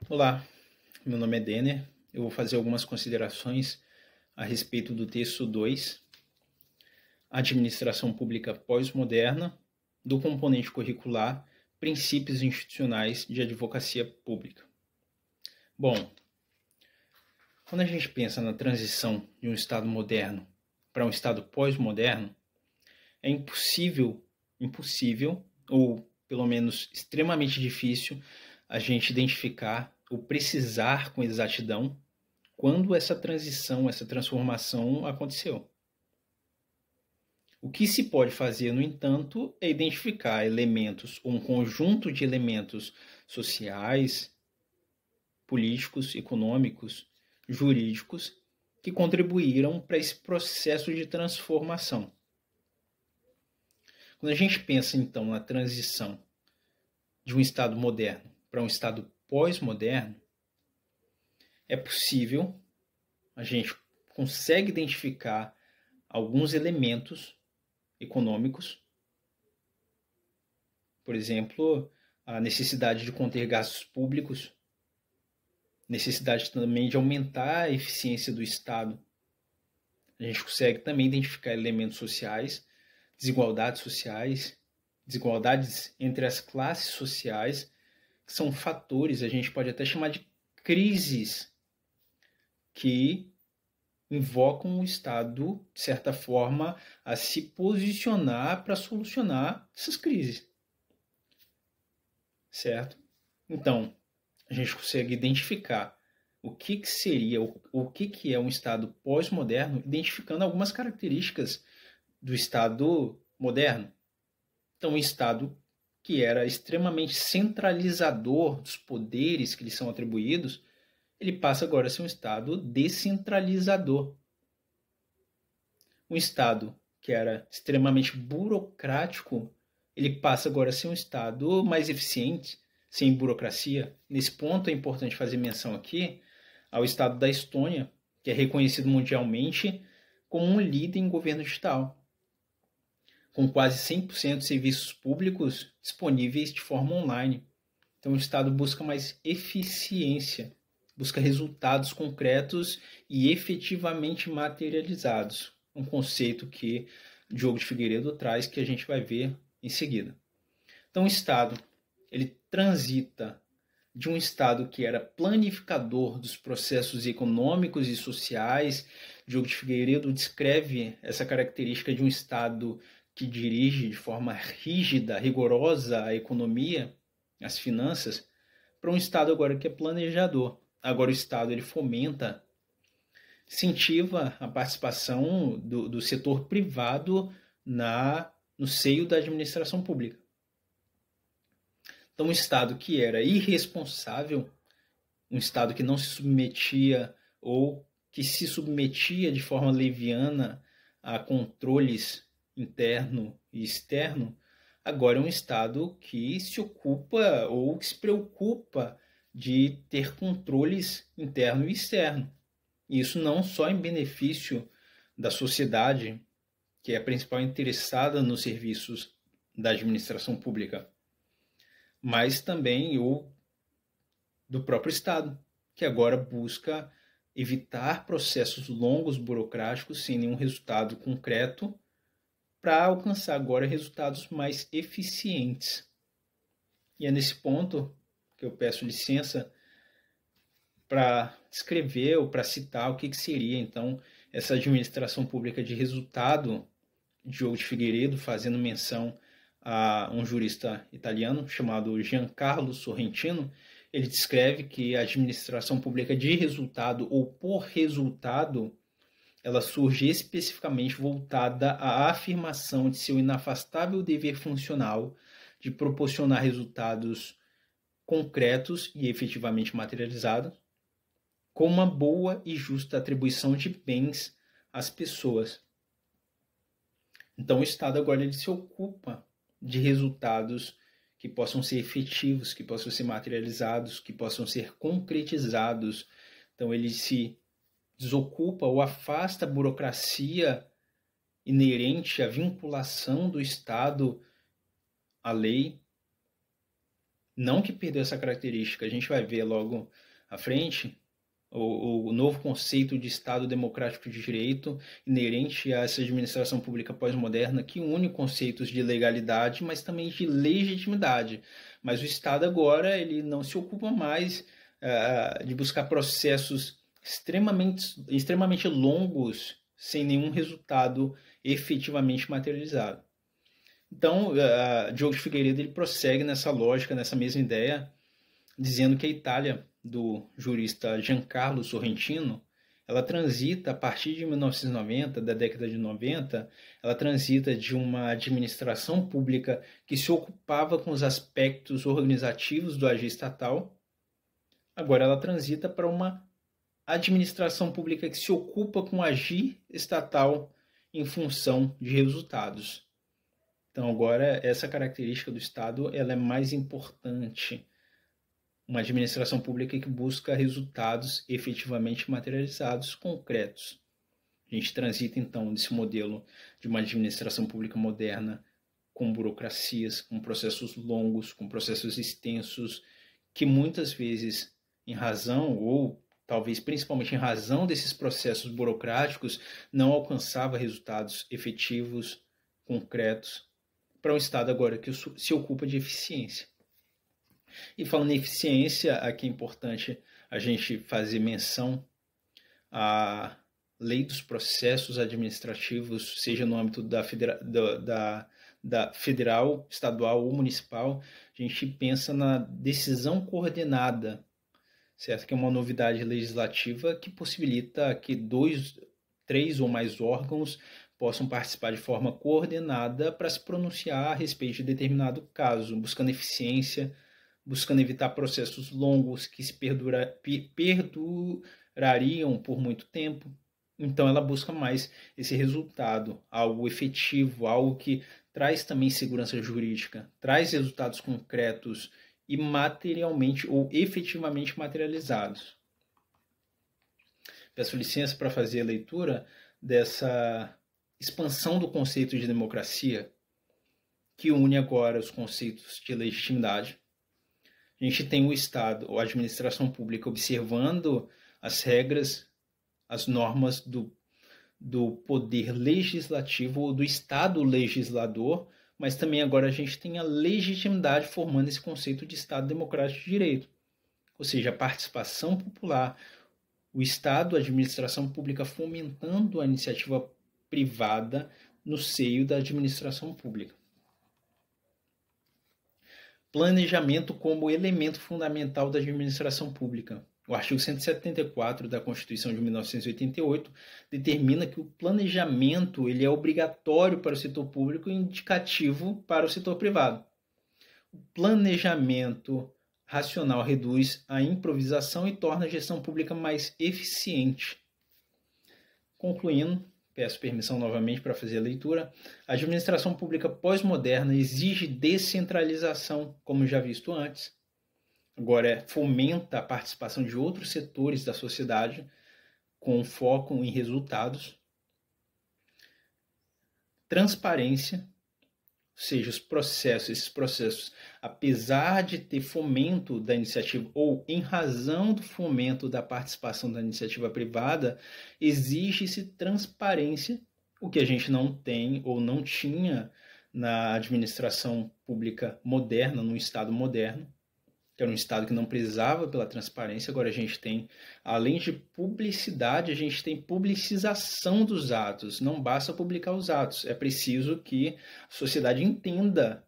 Olá, meu nome é Denner. Eu vou fazer algumas considerações a respeito do texto 2, Administração Pública Pós-Moderna, do componente curricular Princípios Institucionais de Advocacia Pública. Bom, quando a gente pensa na transição de um Estado moderno para um Estado pós-moderno, é impossível, ou pelo menos extremamente difícil, a gente identificar ou precisar com exatidão quando essa transição, essa transformação aconteceu. O que se pode fazer, no entanto, é identificar elementos, ou um conjunto de elementos sociais, políticos, econômicos, jurídicos, que contribuíram para esse processo de transformação. Quando a gente pensa, então, na transição de um Estado moderno para um Estado pós-moderno, é possível, a gente consegue identificar alguns elementos econômicos, por exemplo, a necessidade de conter gastos públicos, necessidade também de aumentar a eficiência do Estado. A gente consegue também identificar elementos sociais, desigualdades entre as classes sociais, que são fatores, a gente pode até chamar de crises, que invocam o Estado, de certa forma, a se posicionar para solucionar essas crises. Certo? Então, a gente consegue identificar o que seria, o que é um Estado pós-moderno, identificando algumas características do Estado moderno. Então, um Estado que era extremamente centralizador dos poderes que lhe são atribuídos, ele passa agora a ser um Estado descentralizador. Um Estado que era extremamente burocrático, ele passa agora a ser um Estado mais eficiente, sem burocracia. Nesse ponto é importante fazer menção aqui ao Estado da Estônia, que é reconhecido mundialmente como um líder em governo digital, com quase 100% de serviços públicos disponíveis de forma online. Então o Estado busca mais eficiência, busca resultados concretos e efetivamente materializados. Um conceito que Diogo de Figueiredo traz, que a gente vai ver em seguida. Então o Estado, ele transita de um Estado que era planificador dos processos econômicos e sociais. Diogo de Figueiredo descreve essa característica de um Estado que dirige de forma rígida, rigorosa a economia, as finanças, para um Estado agora que é planejador. Agora o Estado ele fomenta, incentiva a participação do setor privado no seio da administração pública. Então, um Estado que era irresponsável, um Estado que não se submetia ou que se submetia de forma leviana a controles interno e externo, agora é um Estado que se ocupa ou que se preocupa de ter controles interno e externo. E isso não só em benefício da sociedade, que é a principal interessada nos serviços da administração pública, mas também o do próprio Estado, que agora busca evitar processos longos burocráticos sem nenhum resultado concreto, para alcançar agora resultados mais eficientes. E é nesse ponto que eu peço licença para descrever ou para citar o que seria, então, essa administração pública de resultado de Diogo de Figueiredo, fazendo menção a um jurista italiano chamado Giancarlo Sorrentino. Ele descreve que a administração pública de resultado ou por resultado, ela surge especificamente voltada à afirmação de seu inafastável dever funcional de proporcionar resultados concretos e efetivamente materializados, com uma boa e justa atribuição de bens às pessoas. Então o Estado agora ele se ocupa de resultados que possam ser efetivos, que possam ser materializados, que possam ser concretizados. Então ele se desocupa ou afasta a burocracia inerente à vinculação do Estado à lei, Não que perdeu essa característica, a gente vai ver logo à frente o novo conceito de Estado democrático de direito inerente a essa administração pública pós-moderna que une conceitos de legalidade, mas também de legitimidade. Mas o Estado agora ele não se ocupa mais de buscar processos extremamente longos sem nenhum resultado efetivamente materializado. Então, Diogo de Figueiredo ele prossegue nessa lógica, nessa mesma ideia, dizendo que a Itália do jurista Giancarlo Sorrentino, ela transita a partir de 1990, da década de 90, ela transita de uma administração pública que se ocupava com os aspectos organizativos do agir estatal, agora ela transita para uma administração pública que se ocupa com o agir estatal em função de resultados. Então agora essa característica do Estado ela é mais importante. Uma administração pública que busca resultados efetivamente materializados, concretos. A gente transita, então, desse modelo de uma administração pública moderna com burocracias, com processos longos, com processos extensos, que muitas vezes, em razão, ou talvez principalmente em razão desses processos burocráticos, não alcançava resultados efetivos, concretos, para um Estado agora que se ocupa de eficiência. E falando em eficiência, aqui é importante a gente fazer menção à lei dos processos administrativos, seja no âmbito da federal, estadual ou municipal. A gente pensa na decisão coordenada, certo? Que é uma novidade legislativa que possibilita que 2, 3 ou mais órgãos possam participar de forma coordenada para se pronunciar a respeito de determinado caso, buscando eficiência, buscando evitar processos longos que se perdurariam por muito tempo. Então ela busca mais esse resultado, algo efetivo, algo que traz também segurança jurídica, traz resultados concretos e materialmente ou efetivamente materializados. Peço licença para fazer a leitura dessa expansão do conceito de democracia, que une agora os conceitos de legitimidade. A gente tem o Estado, ou a administração pública, observando as regras, as normas do poder legislativo ou do Estado legislador, mas também agora a gente tem a legitimidade formando esse conceito de Estado democrático de direito. Ou seja, a participação popular, o Estado, a administração pública fomentando a iniciativa privada no seio da administração pública. Planejamento como elemento fundamental da administração pública. O artigo 174 da Constituição de 1988 determina que o planejamento ele é obrigatório para o setor público e indicativo para o setor privado. O planejamento racional reduz a improvisação e torna a gestão pública mais eficiente. Concluindo, peço permissão novamente para fazer a leitura. A administração pública pós-moderna exige descentralização, como já visto antes. Agora, fomenta a participação de outros setores da sociedade com foco em resultados. Transparência, ou seja, esses processos, apesar de ter fomento da iniciativa ou em razão do fomento da participação da iniciativa privada, exige-se transparência, o que a gente não tem ou não tinha na administração pública moderna, no Estado moderno, que era um Estado que não precisava pela transparência. Agora a gente tem, além de publicidade, a gente tem publicização dos atos. Não basta publicar os atos, é preciso que a sociedade entenda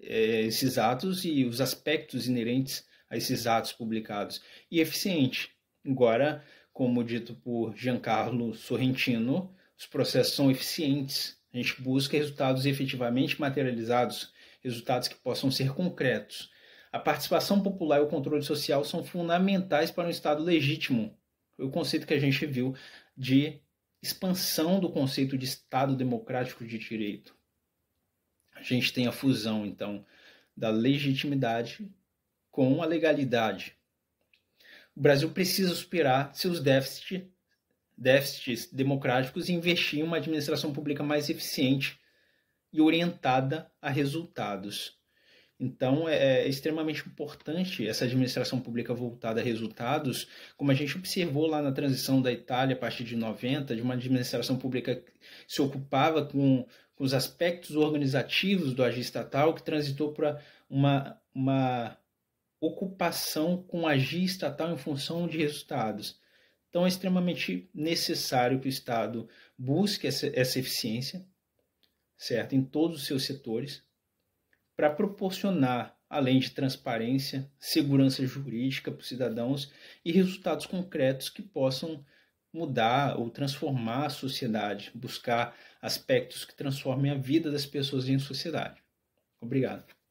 esses atos e os aspectos inerentes a esses atos publicados. E eficiente. Agora, como dito por Giancarlo Sorrentino, os processos são eficientes. A gente busca resultados efetivamente materializados, resultados que possam ser concretos. A participação popular e o controle social são fundamentais para um Estado legítimo. Foi o conceito que a gente viu de expansão do conceito de Estado democrático de direito. A gente tem a fusão, então, da legitimidade com a legalidade. O Brasil precisa superar seus déficits democráticos e investir em uma administração pública mais eficiente e orientada a resultados. Então, é extremamente importante essa administração pública voltada a resultados, como a gente observou lá na transição da Itália a partir de 90, de uma administração pública que se ocupava com os aspectos organizativos do agir estatal, que transitou para uma ocupação com o agir estatal em função de resultados. Então, é extremamente necessário que o Estado busque essa eficiência, certo, em todos os seus setores, para proporcionar, além de transparência, segurança jurídica para os cidadãos e resultados concretos que possam mudar ou transformar a sociedade, buscar aspectos que transformem a vida das pessoas em sociedade. Obrigado.